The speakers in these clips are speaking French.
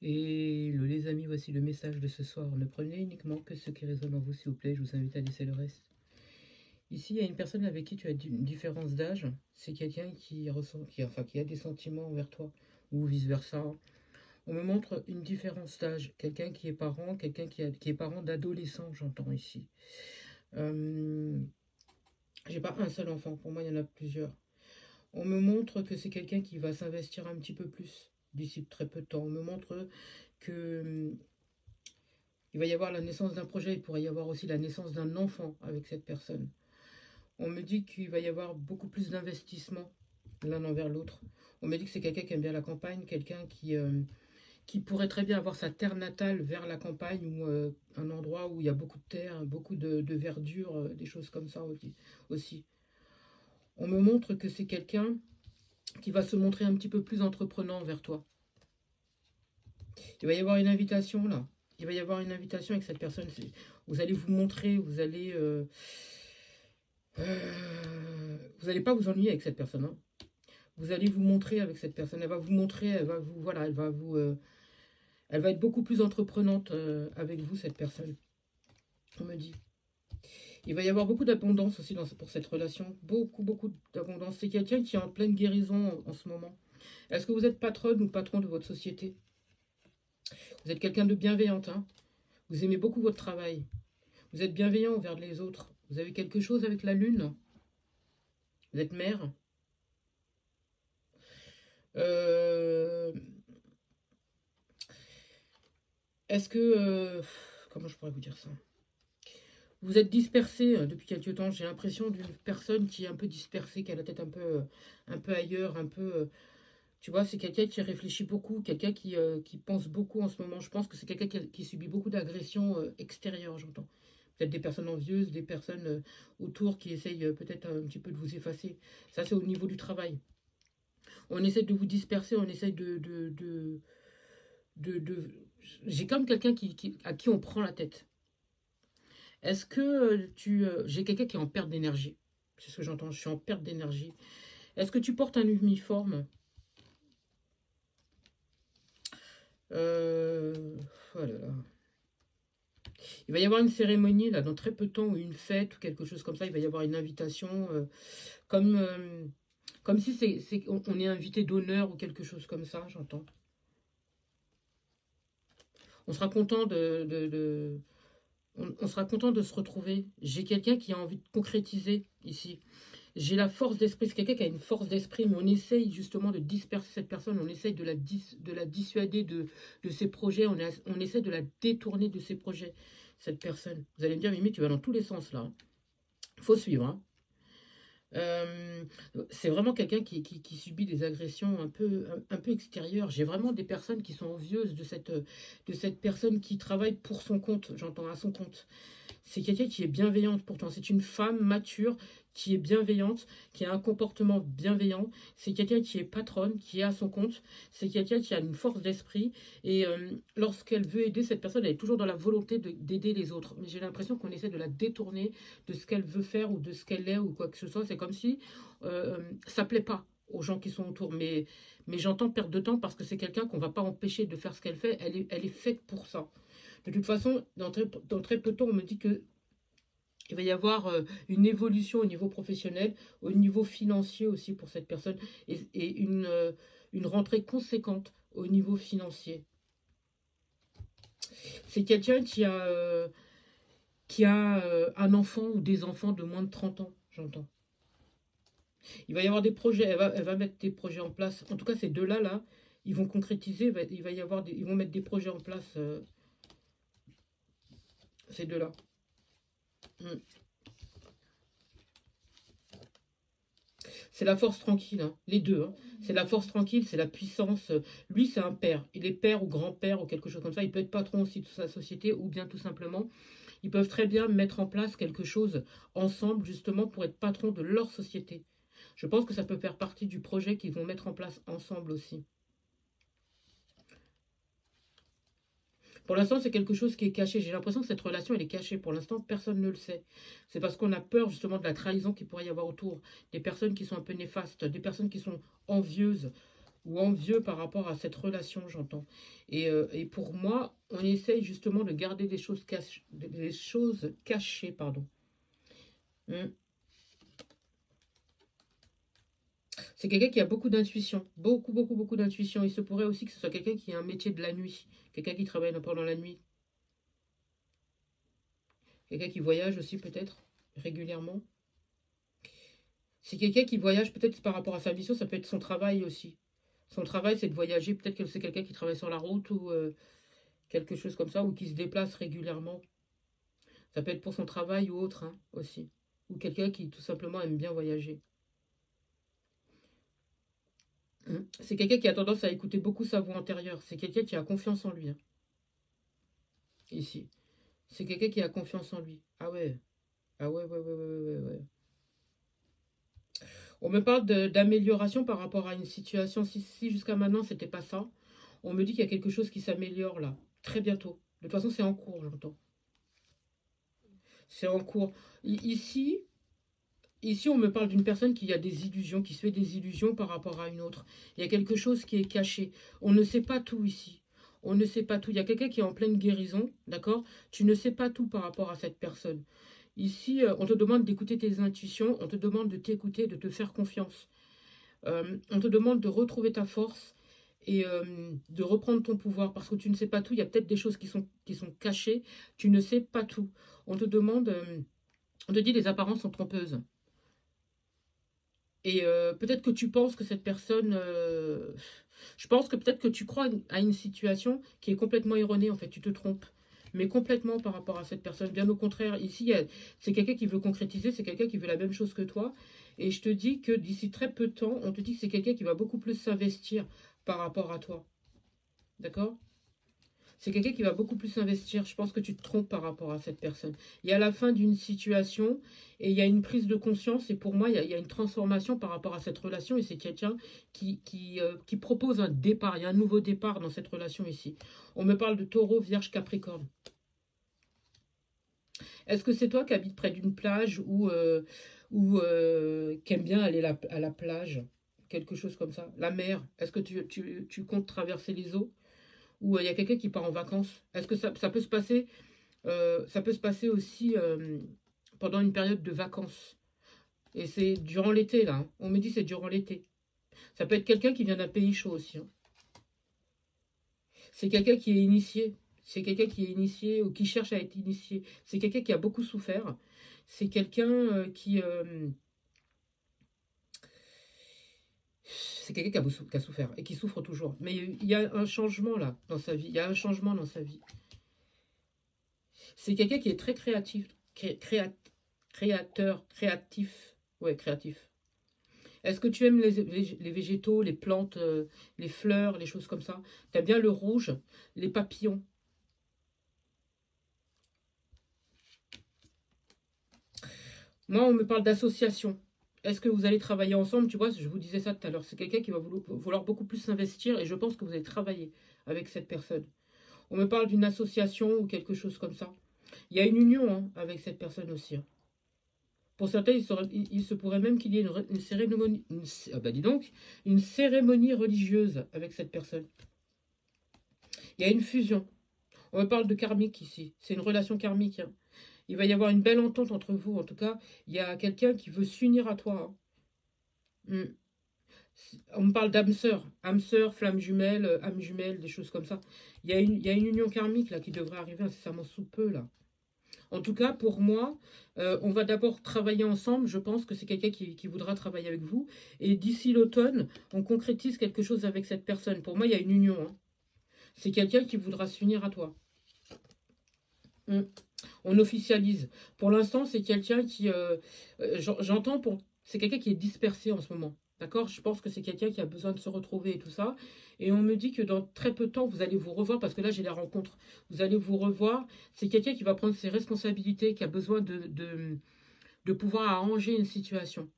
Les amis, voici le message de ce soir. Ne prenez uniquement que ce qui résonne en vous, s'il vous plaît. Je vous invite à laisser le reste. Ici, il y a une personne avec qui tu as une différence d'âge. C'est quelqu'un qui ressent, qui a des sentiments envers toi, ou vice-versa. On me montre une différence d'âge. Quelqu'un qui est parent, qui est parent d'adolescent, j'entends ici. Euh, j'ai pas un seul enfant, pour moi, il y en a plusieurs. On me montre que c'est quelqu'un qui va s'investir un petit peu plus d'ici très peu de temps. On me montre que il va y avoir la naissance d'un projet, il pourrait y avoir aussi la naissance d'un enfant avec cette personne. On me dit qu'il va y avoir beaucoup plus d'investissement l'un envers l'autre. On me dit que c'est quelqu'un qui aime bien la campagne, quelqu'un qui pourrait très bien avoir sa terre natale vers la campagne ou un endroit où il y a beaucoup de terre, beaucoup de verdure, des choses comme ça aussi. On me montre que c'est quelqu'un qui va se montrer un petit peu plus entreprenant vers toi. Il va y avoir une invitation là. Il va y avoir une invitation avec cette personne. Vous allez vous montrer, vous n'allez pas vous ennuyer avec cette personne. Hein. Vous allez vous montrer avec cette personne. Elle va vous montrer, elle va être beaucoup plus entreprenante avec vous, cette personne. On me dit. Il va y avoir beaucoup d'abondance aussi pour cette relation. Beaucoup, beaucoup d'abondance. C'est quelqu'un qui est en pleine guérison en ce moment. Est-ce que vous êtes patronne ou patron de votre société? Vous êtes quelqu'un de bienveillante. Hein. Vous aimez beaucoup votre travail. Vous êtes bienveillant envers les autres. Vous avez quelque chose avec la lune. Vous êtes mère. Euh, Est-ce que... comment je pourrais vous dire ça? Vous êtes dispersé depuis quelque temps. J'ai l'impression d'une personne qui est un peu dispersée, qui a la tête un peu ailleurs, un peu... tu vois, c'est quelqu'un qui réfléchit beaucoup, quelqu'un qui pense beaucoup en ce moment. Je pense que c'est quelqu'un qui subit beaucoup d'agressions extérieures, j'entends. Peut-être des personnes envieuses, des personnes autour qui essayent peut-être un petit peu de vous effacer. Ça, c'est au niveau du travail. On essaie de vous disperser, on essaie de... J'ai comme quelqu'un à qui on prend la tête. Est-ce que j'ai quelqu'un qui est en perte d'énergie. C'est ce que j'entends, je suis en perte d'énergie. Est-ce que tu portes un uniforme? Oh là là. Il va y avoir une cérémonie là dans très peu de temps ou une fête ou quelque chose comme ça. Il va y avoir une invitation comme comme si on est invité d'honneur ou quelque chose comme ça. J'entends. On sera content on sera content de se retrouver. J'ai quelqu'un qui a envie de concrétiser ici. J'ai la force d'esprit. C'est quelqu'un qui a une force d'esprit, mais on essaye justement de disperser cette personne. On essaye de la dissuader de ses projets. On essaie de la détourner de ses projets, cette personne. Vous allez me dire, Mimi, tu vas dans tous les sens là. Il faut suivre. Hein. Euh, c'est vraiment quelqu'un qui subit des agressions un peu extérieures. J'ai vraiment des personnes qui sont envieuses de cette personne qui travaille pour son compte, j'entends à son compte. C'est quelqu'un qui est bienveillante pourtant. C'est une femme mature qui est bienveillante, qui a un comportement bienveillant. C'est quelqu'un qui est patronne, qui est à son compte. C'est quelqu'un qui a une force d'esprit. Et lorsqu'elle veut aider cette personne, elle est toujours dans la volonté d'aider les autres. Mais j'ai l'impression qu'on essaie de la détourner de ce qu'elle veut faire ou de ce qu'elle est ou quoi que ce soit. C'est comme si ça plaît pas aux gens qui sont autour. Mais j'entends perdre de temps parce que c'est quelqu'un qu'on va pas empêcher de faire ce qu'elle fait. Elle est faite pour ça. De toute façon, dans très peu de temps, on me dit que il va y avoir une évolution au niveau professionnel, au niveau financier aussi pour cette personne, et une rentrée conséquente au niveau financier. C'est quelqu'un qui a un enfant ou des enfants de moins de 30 ans, j'entends. Il va y avoir des projets, elle va mettre des projets en place. En tout cas, ces deux-là, là, ils vont concrétiser, il va y avoir ils vont mettre des projets en place, ces deux-là. Mm. C'est la force tranquille, hein. Les deux. Hein. C'est la force tranquille, c'est la puissance. Lui, c'est un père. Il est père ou grand-père ou quelque chose comme ça. Il peut être patron aussi de sa société ou bien tout simplement, ils peuvent très bien mettre en place quelque chose ensemble justement pour être patron de leur société. Je pense que ça peut faire partie du projet qu'ils vont mettre en place ensemble aussi. Pour l'instant, c'est quelque chose qui est caché. J'ai l'impression que cette relation, elle est cachée. Pour l'instant, personne ne le sait. C'est parce qu'on a peur justement de la trahison qu'il pourrait y avoir autour. Des personnes qui sont un peu néfastes, des personnes qui sont envieuses ou envieux par rapport à cette relation, j'entends. Et pour moi, on essaye justement de garder des choses cachées, pardon. Hmm. C'est quelqu'un qui a beaucoup d'intuition, beaucoup, beaucoup, beaucoup d'intuition. Il se pourrait aussi que ce soit quelqu'un qui a un métier de la nuit, quelqu'un qui travaille pendant la nuit, quelqu'un qui voyage aussi peut-être régulièrement. C'est quelqu'un qui voyage peut-être par rapport à sa mission, ça peut être son travail aussi. Son travail, c'est de voyager. Peut-être que c'est quelqu'un qui travaille sur la route ou quelque chose comme ça, ou qui se déplace régulièrement. Ça peut être pour son travail ou autre hein, aussi. Ou quelqu'un qui tout simplement aime bien voyager. C'est quelqu'un qui a tendance à écouter beaucoup sa voix intérieure. C'est quelqu'un qui a confiance en lui. Hein, ici. C'est quelqu'un qui a confiance en lui. Ah ouais. Ah ouais, ouais, ouais, ouais, ouais, ouais. On me parle d'amélioration par rapport à une situation. Si jusqu'à maintenant, c'était pas ça, on me dit qu'il y a quelque chose qui s'améliore là. Très bientôt. De toute façon, c'est en cours, j'entends. C'est en cours. Ici, ici, on me parle d'une personne qui a des illusions, qui se fait des illusions par rapport à une autre. Il y a quelque chose qui est caché. On ne sait pas tout ici. On ne sait pas tout. Il y a quelqu'un qui est en pleine guérison, d'accord? Tu ne sais pas tout par rapport à cette personne. Ici, on te demande d'écouter tes intuitions, on te demande de t'écouter, de te faire confiance. On te demande de retrouver ta force et de reprendre ton pouvoir parce que tu ne sais pas tout. Il y a peut-être des choses qui sont cachées. Tu ne sais pas tout. On te demande, on te dit les apparences sont trompeuses. Et peut-être que tu penses que cette personne... je pense que peut-être que tu crois à une situation qui est complètement erronée, en fait, tu te trompes. Mais complètement par rapport à cette personne. Bien au contraire, ici, c'est quelqu'un qui veut concrétiser, c'est quelqu'un qui veut la même chose que toi. Et je te dis que d'ici très peu de temps, on te dit que c'est quelqu'un qui va beaucoup plus s'investir par rapport à toi. D'accord? C'est quelqu'un qui va beaucoup plus investir. Je pense que tu te trompes par rapport à cette personne. Il y a la fin d'une situation et il y a une prise de conscience. Et pour moi, il y a une transformation par rapport à cette relation. Et c'est quelqu'un qui propose un départ. Il y a un nouveau départ dans cette relation ici. On me parle de taureau, vierge, capricorne. Est-ce que c'est toi qui habites près d'une plage ou qui aime bien aller à la plage? Quelque chose comme ça. La mer. Est-ce que tu comptes traverser les eaux? Ou il y a quelqu'un qui part en vacances? Est-ce que ça peut se passer ça peut se passer aussi pendant une période de vacances. Et c'est durant l'été, là. Hein. On me dit c'est durant l'été. Ça peut être quelqu'un qui vient d'un pays chaud aussi. Hein. C'est quelqu'un qui est initié. C'est quelqu'un qui est initié ou qui cherche à être initié. C'est quelqu'un qui a beaucoup souffert. C'est quelqu'un c'est quelqu'un qui a souffert et qui souffre toujours. Mais il y a un changement là dans sa vie. Il y a un changement dans sa vie. C'est quelqu'un qui est très créatif, créateur, créatif. Ouais, créatif. Est-ce que tu aimes les végétaux, les plantes, les fleurs, les choses comme ça? Tu aimes bien le rouge, les papillons? Moi, on me parle d'association. Est-ce que vous allez travailler ensemble? Tu vois, je vous disais ça tout à l'heure. C'est quelqu'un qui va vouloir beaucoup plus s'investir et je pense que vous allez travailler avec cette personne. On me parle d'une association ou quelque chose comme ça. Il y a une union hein, avec cette personne aussi. Hein. Pour certains, il se pourrait même qu'il y ait une cérémonie, dis donc, une cérémonie religieuse avec cette personne. Il y a une fusion. On me parle de karmique ici. C'est une relation karmique. Hein. Il va y avoir une belle entente entre vous. En tout cas, il y a quelqu'un qui veut s'unir à toi. Hein. On me parle âme sœur, flamme jumelle, âme jumelle, des choses comme ça. Il y a une union karmique là qui devrait arriver incessamment sous peu là. En tout cas, pour moi, on va d'abord travailler ensemble. Je pense que c'est quelqu'un qui voudra travailler avec vous. Et d'ici l'automne, on concrétise quelque chose avec cette personne. Pour moi, il y a une union. Hein. C'est quelqu'un qui voudra s'unir à toi. On officialise. Pour l'instant, c'est quelqu'un qui... j'entends pour... C'est quelqu'un qui est dispersé en ce moment. D'accord? Je pense que c'est quelqu'un qui a besoin de se retrouver et tout ça. Et on me dit que dans très peu de temps, vous allez vous revoir, parce que là, j'ai les rencontres. Vous allez vous revoir. C'est quelqu'un qui va prendre ses responsabilités, qui a besoin de pouvoir arranger une situation.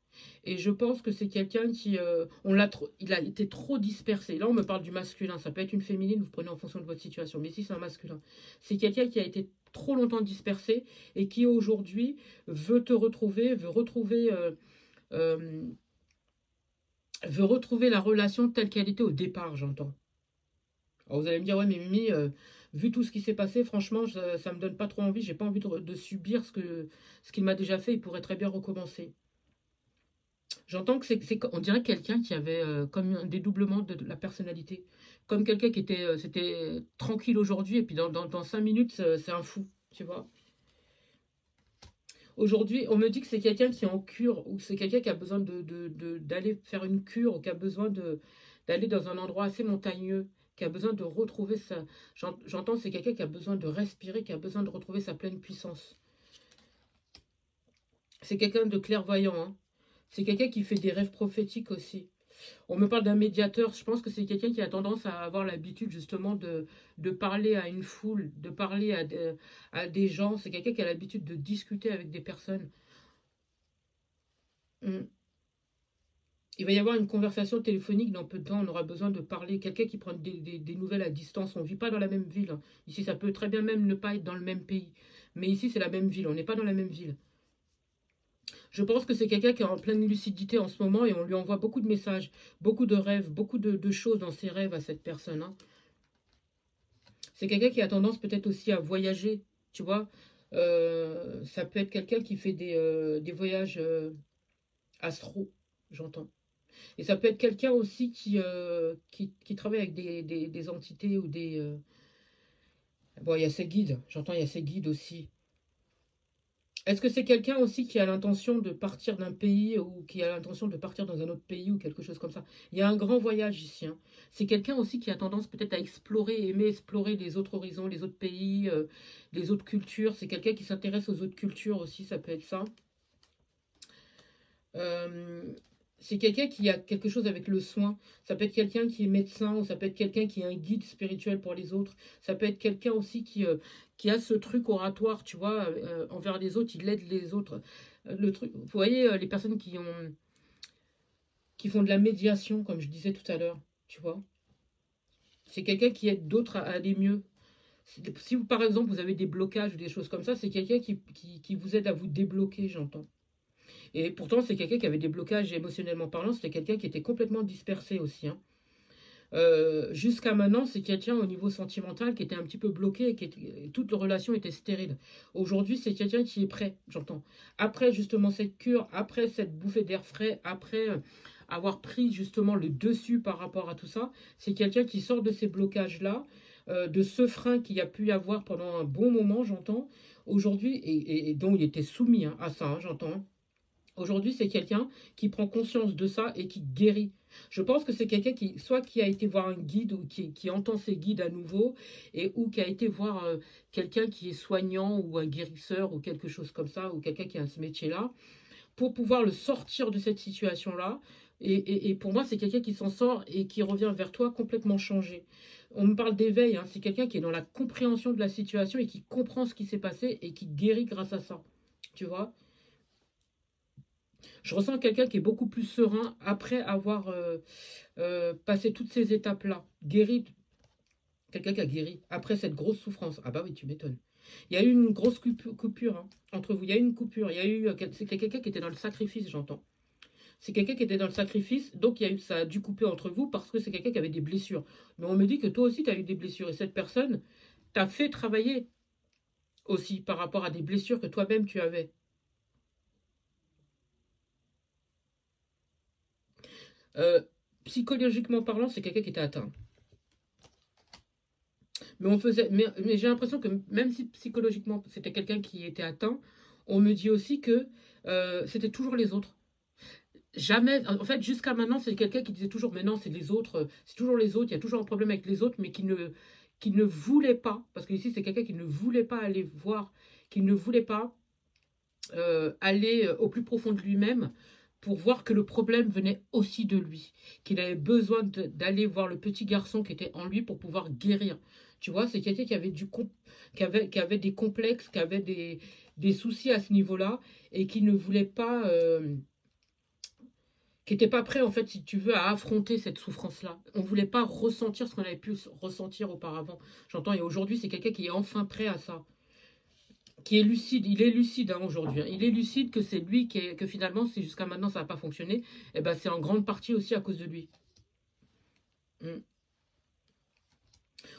Et je pense que c'est quelqu'un qui... il a été trop dispersé. Là, on me parle du masculin. Ça peut être une féminine, vous prenez en fonction de votre situation. Mais ici, c'est un masculin. C'est quelqu'un qui a été trop longtemps dispersé et qui aujourd'hui veut te retrouver, veut retrouver... veut retrouver la relation telle qu'elle était au départ, j'entends. Alors vous allez me dire, ouais, mais Mimi, vu tout ce qui s'est passé, franchement, ça me donne pas trop envie. J'ai pas envie de subir ce qu'il m'a déjà fait. Il pourrait très bien recommencer. J'entends que on dirait quelqu'un qui avait comme un dédoublement de la personnalité. Comme quelqu'un qui c'était tranquille aujourd'hui, et puis dans 5 minutes, c'est un fou, tu vois. Aujourd'hui, on me dit que c'est quelqu'un qui est en cure, ou c'est quelqu'un qui a besoin d'aller faire une cure, ou qui a besoin d'aller dans un endroit assez montagneux, qui a besoin de retrouver sa... J'entends, c'est quelqu'un qui a besoin de respirer, qui a besoin de retrouver sa pleine puissance. C'est quelqu'un de clairvoyant, hein. C'est quelqu'un qui fait des rêves prophétiques aussi. On me parle d'un médiateur. Je pense que c'est quelqu'un qui a tendance à avoir l'habitude justement de parler à une foule, de parler à des gens. C'est quelqu'un qui a l'habitude de discuter avec des personnes. Mm. Il va y avoir une conversation téléphonique dans peu de temps. On aura besoin de parler. Quelqu'un qui prend des nouvelles à distance. On ne vit pas dans la même ville, hein. Ici, ça peut très bien même ne pas être dans le même pays. Mais ici, c'est la même ville. On n'est pas dans la même ville. Je pense que c'est quelqu'un qui est en pleine lucidité en ce moment et on lui envoie beaucoup de messages, beaucoup de rêves, beaucoup de choses dans ses rêves à cette personne, hein. C'est quelqu'un qui a tendance peut-être aussi à voyager, tu vois. Ça peut être quelqu'un qui fait des voyages astro, j'entends. Et ça peut être quelqu'un aussi qui travaille avec des entités ou des... Bon, il y a ses guides, j'entends, il y a ses guides aussi. Est-ce que c'est quelqu'un aussi qui a l'intention de partir d'un pays ou qui a l'intention de partir dans un autre pays ou quelque chose comme ça? Il y a un grand voyage ici, hein. C'est quelqu'un aussi qui a tendance peut-être à explorer, aimer explorer les autres horizons, les autres pays, les autres cultures. C'est quelqu'un qui s'intéresse aux autres cultures aussi, ça peut être ça. Euh, c'est quelqu'un qui a quelque chose avec le soin. Ça peut être quelqu'un qui est médecin ou ça peut être quelqu'un qui est un guide spirituel pour les autres. Ça peut être quelqu'un aussi qui a ce truc oratoire, tu vois, envers les autres, il aide les autres. Le truc, vous voyez, les personnes qui font de la médiation, comme je disais tout à l'heure, tu vois. C'est quelqu'un qui aide d'autres à aller mieux. Si vous, par exemple, vous avez des blocages ou des choses comme ça, c'est quelqu'un qui vous aide à vous débloquer, j'entends. Et pourtant, c'est quelqu'un qui avait des blocages émotionnellement parlant, c'était quelqu'un qui était complètement dispersé aussi, hein. Jusqu'à maintenant, c'est quelqu'un au niveau sentimental qui était un petit peu bloqué et toute relation était stérile. Aujourd'hui, c'est quelqu'un qui est prêt, j'entends. Après justement cette cure, après cette bouffée d'air frais, après avoir pris justement le dessus par rapport à tout ça, c'est quelqu'un qui sort de ces blocages-là, de ce frein qu'il y a pu y avoir pendant un bon moment, j'entends. Aujourd'hui, et dont il était soumis, hein, à ça, hein, j'entends, hein. Aujourd'hui, c'est quelqu'un qui prend conscience de ça et qui guérit. Je pense que c'est quelqu'un soit qui a été voir un guide ou qui entend ses guides à nouveau, ou qui a été voir quelqu'un qui est soignant ou un guérisseur ou quelque chose comme ça, ou quelqu'un qui a ce métier-là, pour pouvoir le sortir de cette situation-là. Et pour moi, c'est quelqu'un qui s'en sort et qui revient vers toi complètement changé. On me parle d'éveil, hein, c'est quelqu'un qui est dans la compréhension de la situation et qui comprend ce qui s'est passé et qui guérit grâce à ça. Tu vois? Je ressens quelqu'un qui est beaucoup plus serein après avoir passé toutes ces étapes-là. Guéri, quelqu'un qui a guéri après cette grosse souffrance. Ah bah oui, tu m'étonnes. Il y a eu une grosse coupure, hein, entre vous. Il y a eu une coupure. Il y a eu, c'était quelqu'un qui était dans le sacrifice, j'entends. C'est quelqu'un qui était dans le sacrifice, donc ça a dû couper entre vous parce que c'est quelqu'un qui avait des blessures. Mais on me dit que toi aussi, tu as eu des blessures. Et cette personne t'a fait travailler aussi par rapport à des blessures que toi-même tu avais. Euh, Psychologiquement parlant, c'est quelqu'un qui était atteint. Mais j'ai l'impression que même si psychologiquement c'était quelqu'un qui était atteint, on me dit aussi que c'était toujours les autres. Jamais, en fait, jusqu'à maintenant, c'est quelqu'un qui disait toujours, mais non, c'est les autres, c'est toujours les autres, il y a toujours un problème avec les autres, mais qui ne voulait pas, parce que ici c'est quelqu'un qui ne voulait pas aller voir, qui ne voulait pas aller au plus profond de lui-même pour voir que le problème venait aussi de lui, qu'il avait besoin d'aller voir le petit garçon qui était en lui pour pouvoir guérir. Tu vois, c'est quelqu'un qui avait, qui avait des complexes, qui avait des soucis à ce niveau-là et qui ne voulait pas, qui n'était pas prêt, en fait, si tu veux, à affronter cette souffrance-là. On ne voulait pas ressentir ce qu'on avait pu ressentir auparavant. J'entends, et aujourd'hui, c'est quelqu'un qui est enfin prêt à ça. qui est lucide, il est lucide hein, aujourd'hui, hein. Il est lucide que c'est lui que finalement, si jusqu'à maintenant ça n'a pas fonctionné, eh ben, c'est en grande partie aussi à cause de lui. Mm.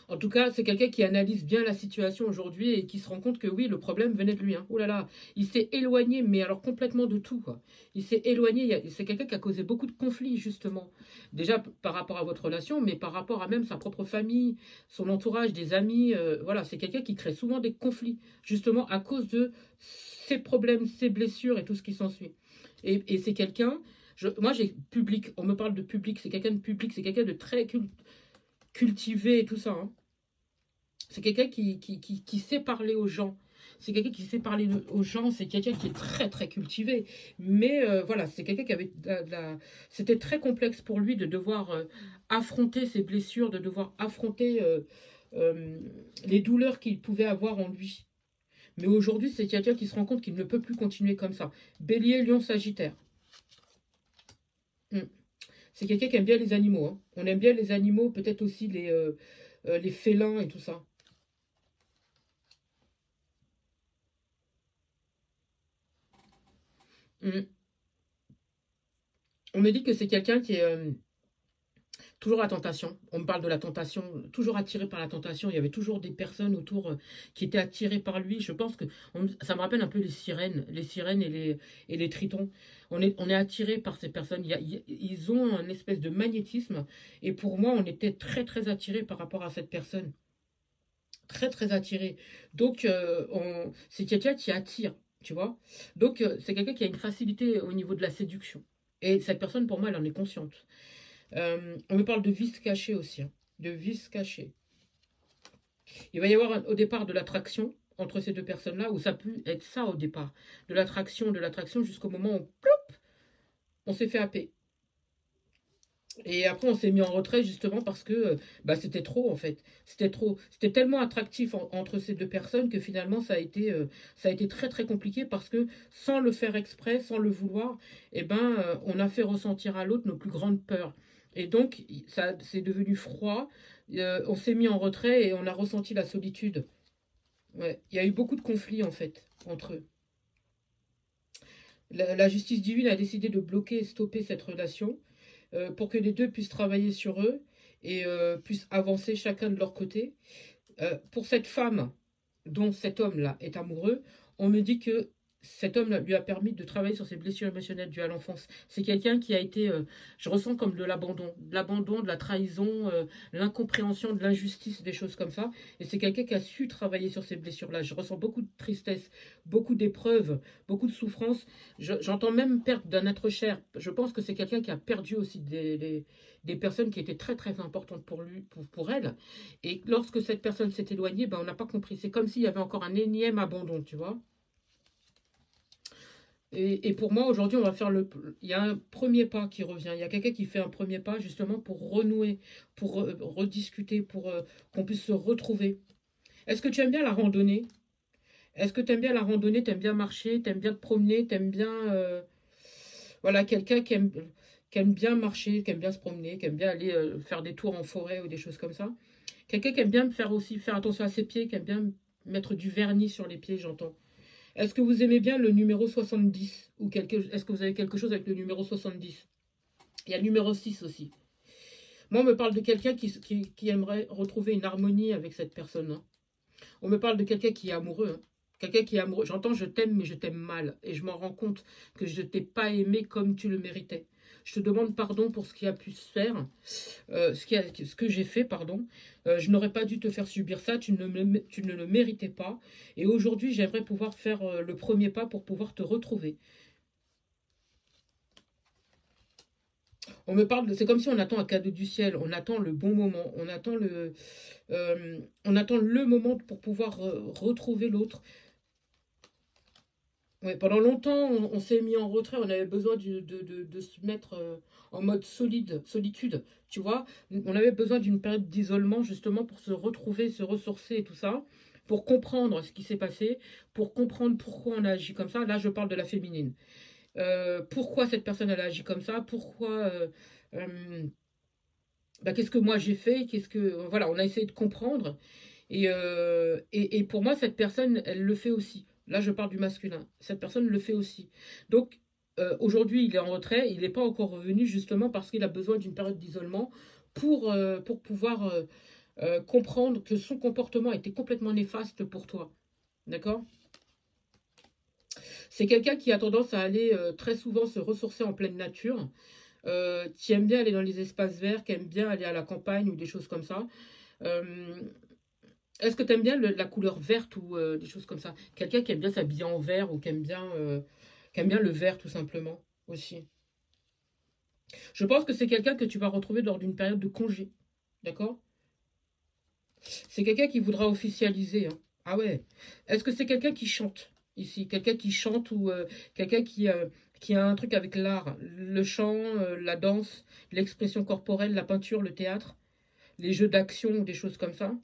En tout cas, c'est quelqu'un qui analyse bien la situation aujourd'hui et qui se rend compte que oui, le problème venait de lui. Hein. Oh là là, il s'est éloigné, mais alors complètement de tout. Quoi. Il s'est éloigné, c'est quelqu'un qui a causé beaucoup de conflits, justement. Déjà par rapport à votre relation, mais par rapport à même sa propre famille, son entourage, des amis. Voilà, c'est quelqu'un qui crée souvent des conflits, justement à cause de ses problèmes, ses blessures et tout ce qui s'ensuit. Et c'est quelqu'un, moi j'ai public, on me parle de public, c'est quelqu'un de public, c'est quelqu'un de très cultivé et tout ça. Hein. C'est quelqu'un qui sait parler aux gens. C'est quelqu'un qui sait parler aux gens. C'est quelqu'un qui est très, très cultivé. Mais voilà, c'est quelqu'un qui avait C'était très complexe pour lui de devoir affronter ses blessures, de devoir affronter euh, les douleurs qu'il pouvait avoir en lui. Mais aujourd'hui, c'est quelqu'un qui se rend compte qu'il ne peut plus continuer comme ça. Bélier, Lion, Sagittaire. Hmm. C'est quelqu'un qui aime bien les animaux. Hein. On aime bien les animaux, peut-être aussi les félins et tout ça. Hmm. On me dit que c'est quelqu'un qui est toujours la tentation. On me parle de la tentation, toujours attiré par la tentation. Il y avait toujours des personnes autour qui étaient attirées par lui. Je pense que ça me rappelle un peu les sirènes et les tritons. On est attiré par ces personnes. Ils ont un espèce de magnétisme. Et pour moi, on était très, très attiré par rapport à cette personne. Très, très attiré. Donc, c'est quelqu'un qui attire, tu vois. Donc, c'est quelqu'un qui a une facilité au niveau de la séduction. Et cette personne, pour moi, elle en est consciente. On me parle de vices cachés aussi, hein, de vices cachés. Il va y avoir au départ de l'attraction entre ces deux personnes-là, où ça peut être ça au départ, de l'attraction jusqu'au moment où plop, on s'est fait happer. Et après, on s'est mis en retrait justement parce que bah, c'était trop en fait. C'était trop. C'était tellement attractif entre ces deux personnes que finalement, ça a été très très compliqué parce que sans le faire exprès, sans le vouloir, eh ben, on a fait ressentir à l'autre nos plus grandes peurs. Et donc, ça, c'est devenu froid. On s'est mis en retrait et on a ressenti la solitude. Ouais. Il y a eu beaucoup de conflits en fait entre eux. La justice divine a décidé de bloquer et stopper cette relation pour que les deux puissent travailler sur eux et puissent avancer chacun de leur côté. Pour cette femme dont cet homme-là est amoureux, on me dit que cet homme lui a permis de travailler sur ses blessures émotionnelles dues à l'enfance. C'est quelqu'un qui a été, je ressens comme de l'abandon, de la trahison, l'incompréhension, de l'injustice, des choses comme ça. Et c'est quelqu'un qui a su travailler sur ces blessures-là. Je ressens beaucoup de tristesse, beaucoup d'épreuves, beaucoup de souffrance. J'entends même perdre d'un être cher. Je pense que c'est quelqu'un qui a perdu aussi des personnes qui étaient très très importantes pour lui, pour elle. Et lorsque cette personne s'est éloignée, ben, on n'a pas compris. C'est comme s'il y avait encore un énième abandon, tu vois. Et pour moi, aujourd'hui, on va faire il y a un premier pas qui revient. Il y a quelqu'un qui fait un premier pas justement pour renouer, pour rediscuter, pour qu'on puisse se retrouver. Est-ce que tu aimes bien la randonnée? Est-ce que tu aimes bien la randonnée? Tu aimes bien marcher? Tu aimes bien te promener? Tu aimes bien... voilà, quelqu'un qui aime bien marcher, qui aime bien se promener, qui aime bien aller faire des tours en forêt ou des choses comme ça. Quelqu'un qui aime bien faire aussi, faire attention à ses pieds, qui aime bien mettre du vernis sur les pieds, j'entends. Est-ce que vous aimez bien le numéro 70 ou est-ce que vous avez quelque chose avec le numéro 70? Il y a le numéro 6 aussi. Moi, on me parle de quelqu'un qui aimerait retrouver une harmonie avec cette personne. Hein. On me parle de quelqu'un qui est amoureux. Hein. Quelqu'un qui est amoureux. J'entends je t'aime, mais je t'aime mal. Et je m'en rends compte que je ne t'ai pas aimé comme tu le méritais. Je te demande pardon pour ce qui a pu se faire, ce que j'ai fait, pardon. Je n'aurais pas dû te faire subir ça, tu ne le méritais pas. Et aujourd'hui, j'aimerais pouvoir faire le premier pas pour pouvoir te retrouver. On me parle, c'est comme si on attend un cadeau du ciel, on attend le bon moment, on attend le moment pour pouvoir retrouver l'autre. Ouais, pendant longtemps, on s'est mis en retrait, on avait besoin de se mettre en mode solitude, tu vois. On avait besoin d'une période d'isolement justement pour se retrouver, se ressourcer et tout ça, pour comprendre ce qui s'est passé, pour comprendre pourquoi on a agi comme ça. Là, je parle de la féminine. Pourquoi cette personne elle a agi comme ça, pourquoi... euh, bah, qu'est-ce que moi j'ai fait, qu'est-ce que... Voilà, on a essayé de comprendre. Et pour moi, cette personne, elle le fait aussi. Là, je parle du masculin. Cette personne le fait aussi. Donc, aujourd'hui, il est en retrait. Il n'est pas encore revenu justement parce qu'il a besoin d'une période d'isolement pour pouvoir comprendre que son comportement était complètement néfaste pour toi. D'accord? C'est quelqu'un qui a tendance à aller très souvent se ressourcer en pleine nature, qui aime bien aller dans les espaces verts, qui aime bien aller à la campagne ou des choses comme ça. Euh, Est-ce que tu aimes bien la couleur verte ou des choses comme ça? Quelqu'un qui aime bien s'habiller en vert ou qui aime bien le vert tout simplement aussi. Je pense que c'est quelqu'un que tu vas retrouver lors d'une période de congé. D'accord? C'est quelqu'un qui voudra officialiser, hein. Ah ouais. Est-ce que c'est quelqu'un qui chante ici? Quelqu'un qui chante ou quelqu'un qui a un truc avec l'art? Le chant, la danse, l'expression corporelle, la peinture, le théâtre, les jeux d'action ou des choses comme ça?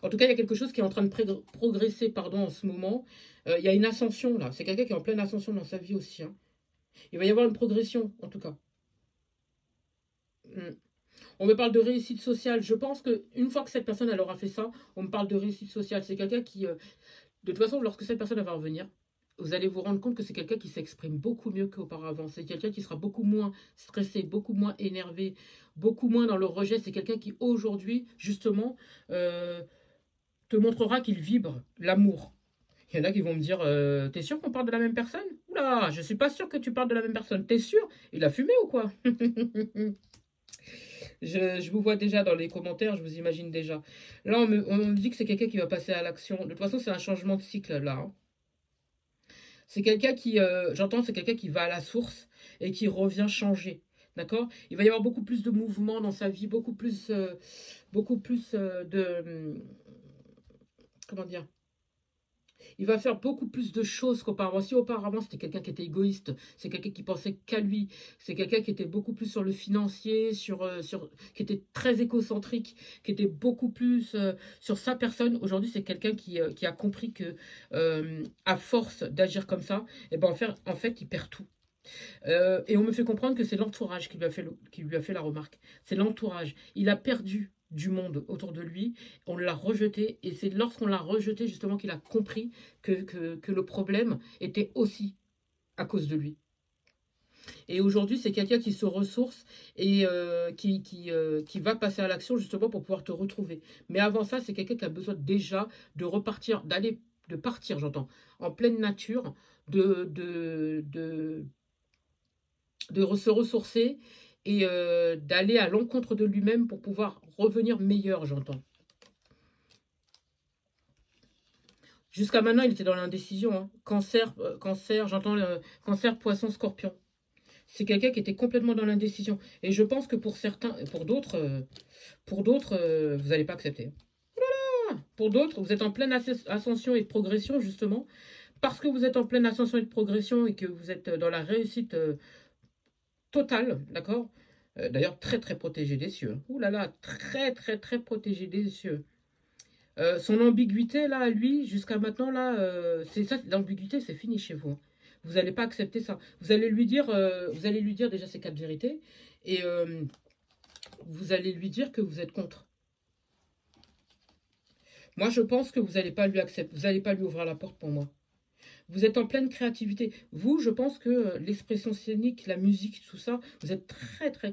En tout cas, il y a quelque chose qui est en train de progresser pardon, en ce moment. Il y a une ascension là. C'est quelqu'un qui est en pleine ascension dans sa vie aussi, hein. Il va y avoir une progression, en tout cas. Mm. On me parle de réussite sociale. Je pense que une fois que cette personne elle aura fait ça, on me parle de réussite sociale. C'est quelqu'un qui, de toute façon, lorsque cette personne va revenir, vous allez vous rendre compte que c'est quelqu'un qui s'exprime beaucoup mieux qu'auparavant. C'est quelqu'un qui sera beaucoup moins stressé, beaucoup moins énervé, beaucoup moins dans le rejet. C'est quelqu'un qui, aujourd'hui, justement, euh, te montrera qu'il vibre l'amour. Il y en a qui vont me dire t'es sûr qu'on parle de la même personne? Oula, je suis pas sûr que tu parles de la même personne. T'es sûr? Il a fumé ou quoi? Je vous vois déjà dans les commentaires, je vous imagine déjà. Là, on me dit que c'est quelqu'un qui va passer à l'action. De toute façon, c'est un changement de cycle là, hein. C'est quelqu'un qui, j'entends, c'est quelqu'un qui va à la source et qui revient changer. D'accord? Il va y avoir beaucoup plus de mouvements dans sa vie, beaucoup plus comment dire? Il va faire beaucoup plus de choses qu'auparavant. Si auparavant c'était quelqu'un qui était égoïste, c'est quelqu'un qui pensait qu'à lui, c'est quelqu'un qui était beaucoup plus sur le financier, qui était très égocentrique, qui était beaucoup plus sur sa personne. Aujourd'hui, c'est quelqu'un qui a compris que à force d'agir comme ça, et ben en fait, il perd tout. Et on me fait comprendre que c'est l'entourage qui lui a fait la remarque. C'est l'entourage. Il a perdu du monde autour de lui, on l'a rejeté, et c'est lorsqu'on l'a rejeté justement qu'il a compris que le problème était aussi à cause de lui. Et aujourd'hui, c'est quelqu'un qui se ressource et qui va passer à l'action justement pour pouvoir te retrouver. Mais avant ça, c'est quelqu'un qui a besoin déjà de repartir, de partir, j'entends, en pleine nature, de se ressourcer et d'aller à l'encontre de lui-même pour pouvoir revenir meilleur, j'entends. Jusqu'à maintenant, il était dans l'indécision, hein. Cancer, j'entends le cancer, poisson, scorpion. C'est quelqu'un qui était complètement dans l'indécision. Et je pense que pour certains, pour d'autres, vous n'allez pas accepter. Pour d'autres, vous êtes en pleine ascension et de progression, justement. Parce que vous êtes en pleine ascension et de progression et que vous êtes dans la réussite totale, d'accord? D'ailleurs, très très protégé des cieux, hein. Ouh là là, très très très protégé des cieux. Son ambiguïté, là, lui, jusqu'à maintenant, là, c'est ça, l'ambiguïté, c'est fini chez vous, hein. Vous n'allez pas accepter ça. Vous allez lui dire déjà ces quatre vérités, et vous allez lui dire que vous êtes contre. Moi, je pense que vous n'allez pas lui accepter, vous n'allez pas lui ouvrir la porte pour moi. Vous êtes en pleine créativité. Vous, je pense que l'expression scénique, la musique, tout ça, vous êtes très très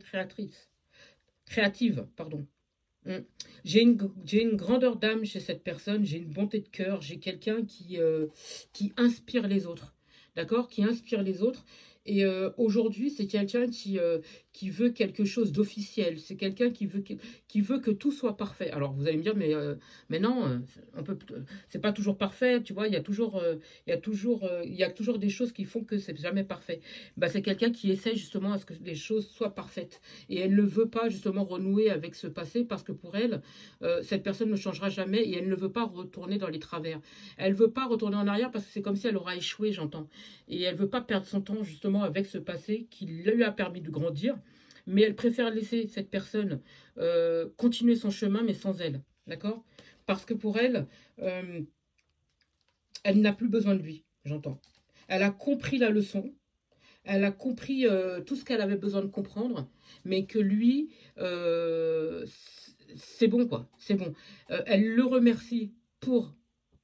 créative, pardon. Mm. J'ai une grandeur d'âme chez cette personne, j'ai une bonté de cœur, j'ai quelqu'un qui inspire les autres, d'accord? Qui inspire les autres. Et aujourd'hui, c'est quelqu'un qui veut quelque chose d'officiel. C'est quelqu'un qui veut que tout soit parfait. Alors, vous allez me dire, mais non, c'est pas toujours parfait, tu vois. Il y a toujours des choses qui font que c'est jamais parfait. Bah, c'est quelqu'un qui essaie justement à ce que les choses soient parfaites. Et elle ne veut pas justement renouer avec ce passé parce que pour elle, cette personne ne changera jamais et elle ne veut pas retourner dans les travers. Elle ne veut pas retourner en arrière parce que c'est comme si elle aura échoué, j'entends. Et elle ne veut pas perdre son temps justement avec ce passé qui lui a permis de grandir. Mais elle préfère laisser cette personne continuer son chemin mais sans elle. D'accord? Parce que pour elle, euh, elle n'a plus besoin de lui, j'entends. Elle a compris la leçon, elle a compris tout ce qu'elle avait besoin de comprendre, mais que lui, c'est bon, quoi. C'est bon. Elle le remercie pour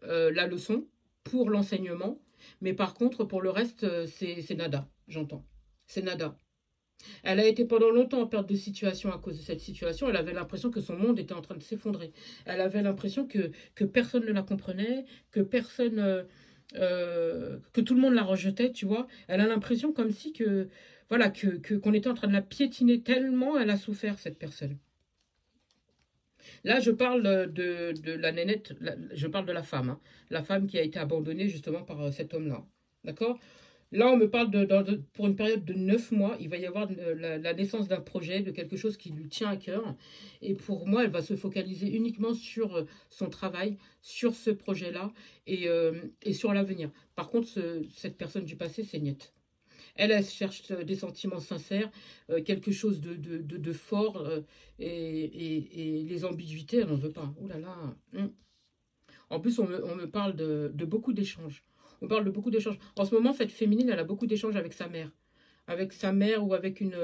la leçon, pour l'enseignement, mais par contre, pour le reste, c'est nada, j'entends. C'est nada. Elle a été pendant longtemps en perte de situation à cause de cette situation. Elle avait l'impression que son monde était en train de s'effondrer. Elle avait l'impression que personne ne la comprenait, que personne, que tout le monde la rejetait, tu vois. Elle a l'impression comme si que, voilà, qu'on était en train de la piétiner tellement elle a souffert, cette personne. Là, je parle de la nénette, je parle de la femme, hein. La femme qui a été abandonnée justement par cet homme-là. D'accord? Là, on me parle pour une période de 9 mois, il va y avoir la naissance d'un projet, de quelque chose qui lui tient à cœur. Et pour moi, elle va se focaliser uniquement sur son travail, sur ce projet-là et sur l'avenir. Par contre, cette personne du passé, c'est Niette. Elle cherche des sentiments sincères, quelque chose de fort, et les ambiguïtés, elle n'en veut pas. Oh là là. En plus, on me parle de beaucoup d'échanges. On parle de beaucoup d'échanges. En ce moment, cette féminine, elle a beaucoup d'échanges avec sa mère. Avec sa mère ou avec une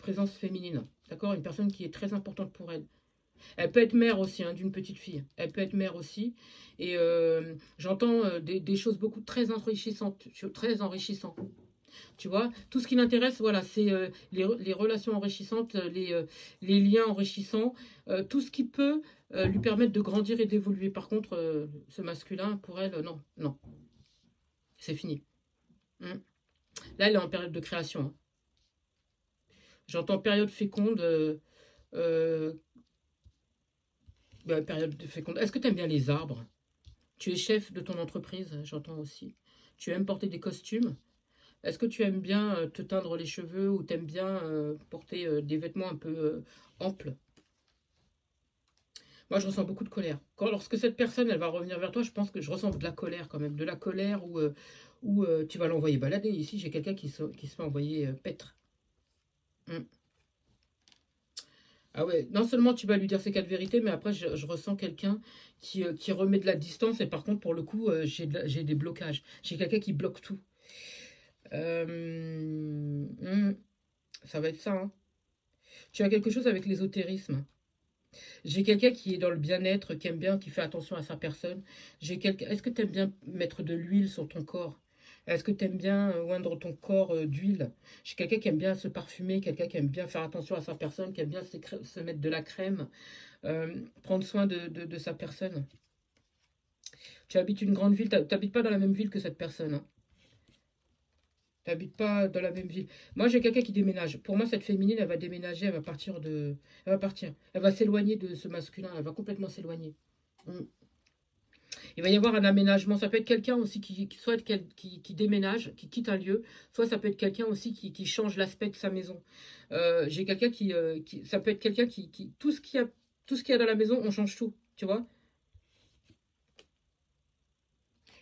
présence féminine. D'accord? Une personne qui est très importante pour elle. Elle peut être mère aussi, hein, d'une petite fille. Elle peut être mère aussi. Et j'entends des choses beaucoup très enrichissantes. Très enrichissantes. Tu vois, tout ce qui l'intéresse, voilà, c'est les relations enrichissantes, les liens enrichissants, tout ce qui peut lui permettre de grandir et d'évoluer. Par contre, ce masculin, pour elle, non, non, c'est fini. Mm. Là, elle est en période de création, hein. J'entends période féconde, période de féconde. Est-ce que tu aimes bien les arbres? Tu es chef de ton entreprise, j'entends aussi. Tu aimes porter des costumes? Est-ce que tu aimes bien te teindre les cheveux ou t'aimes bien porter des vêtements un peu amples? Moi, je ressens beaucoup de colère. Lorsque cette personne, elle va revenir vers toi, je pense que je ressens de la colère quand même. De la colère où tu vas l'envoyer balader. Ici, j'ai quelqu'un qui se fait envoyer paître. Mm. Ah ouais, non seulement tu vas lui dire ces quatre vérités, mais après, je ressens quelqu'un qui remet de la distance. Et par contre, pour le coup, j'ai des blocages. J'ai quelqu'un qui bloque tout. Ça va être ça, hein. Tu as quelque chose avec l'ésotérisme. J'ai quelqu'un qui est dans le bien-être, qui aime bien, qui fait attention à sa personne. J'ai quelqu'un. Est-ce que tu aimes bien mettre de l'huile sur ton corps? Est-ce que tu aimes bien oindre ton corps d'huile? J'ai quelqu'un qui aime bien se parfumer, quelqu'un qui aime bien faire attention à sa personne, qui aime bien se mettre de la crème, prendre soin de sa personne. Tu habites une grande ville, tu n'habites pas dans la même ville que cette personne, hein. T'habites pas dans la même ville. Moi, j'ai quelqu'un qui déménage. Pour moi, cette féminine, elle va déménager, elle va partir de... Elle va partir. Elle va s'éloigner de ce masculin. Elle va complètement s'éloigner. Mm. Il va y avoir un aménagement. Ça peut être quelqu'un aussi soit qui déménage, qui quitte un lieu. Soit ça peut être quelqu'un aussi qui change l'aspect de sa maison. J'ai quelqu'un Ça peut être quelqu'un tout ce qu'il y a dans la maison, on change tout. Tu vois?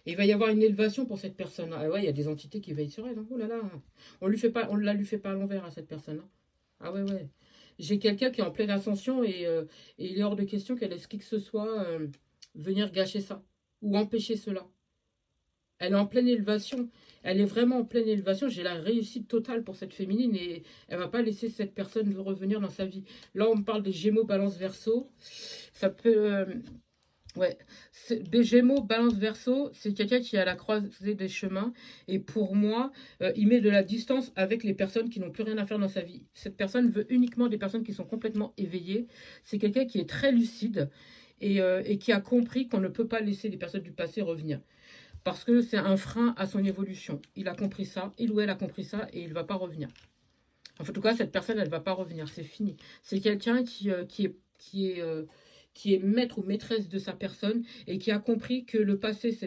Et il va y avoir une élévation pour cette personne. Ah ouais, il y a des entités qui veillent sur elle, hein. Oh là là. On ne la lui fait pas à l'envers à cette personne, hein. Ah ouais, ouais. J'ai quelqu'un qui est en pleine ascension et il est hors de question qu'elle laisse qui que ce soit venir gâcher ça ou empêcher cela. Elle est en pleine élévation. Elle est vraiment en pleine élévation. J'ai la réussite totale pour cette féminine et elle va pas laisser cette personne revenir dans sa vie. Là, on me parle des Gémeaux, Balance, Verseau. Ça peut... ouais, des Gémeaux, Balance, Verseau, c'est quelqu'un qui est à la croisée des chemins. Et pour moi, il met de la distance avec les personnes qui n'ont plus rien à faire dans sa vie. Cette personne veut uniquement des personnes qui sont complètement éveillées. C'est quelqu'un qui est très lucide et qui a compris qu'on ne peut pas laisser les personnes du passé revenir. Parce que c'est un frein à son évolution. Il a compris ça, il ou elle a compris ça et il ne va pas revenir. En tout cas, cette personne, elle ne va pas revenir. C'est fini. C'est quelqu'un qui est maître ou maîtresse de sa personne et qui a compris que le passé, c'est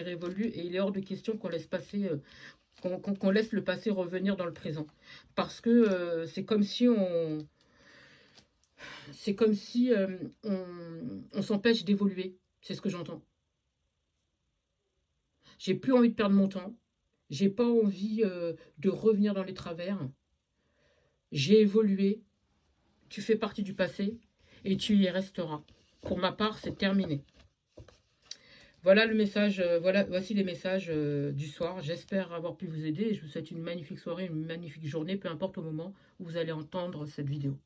révolu et il est hors de question qu'on laisse passer, qu'on laisse le passé revenir dans le présent. Parce que c'est comme si on s'empêche d'évoluer. C'est ce que j'entends. J'ai plus envie de perdre mon temps. J'ai pas envie de revenir dans les travers. J'ai évolué. Tu fais partie du passé et tu y resteras. Pour ma part, c'est terminé. Voilà le message, voici les messages du soir. J'espère avoir pu vous aider et je vous souhaite une magnifique soirée, une magnifique journée, peu importe au moment où vous allez entendre cette vidéo.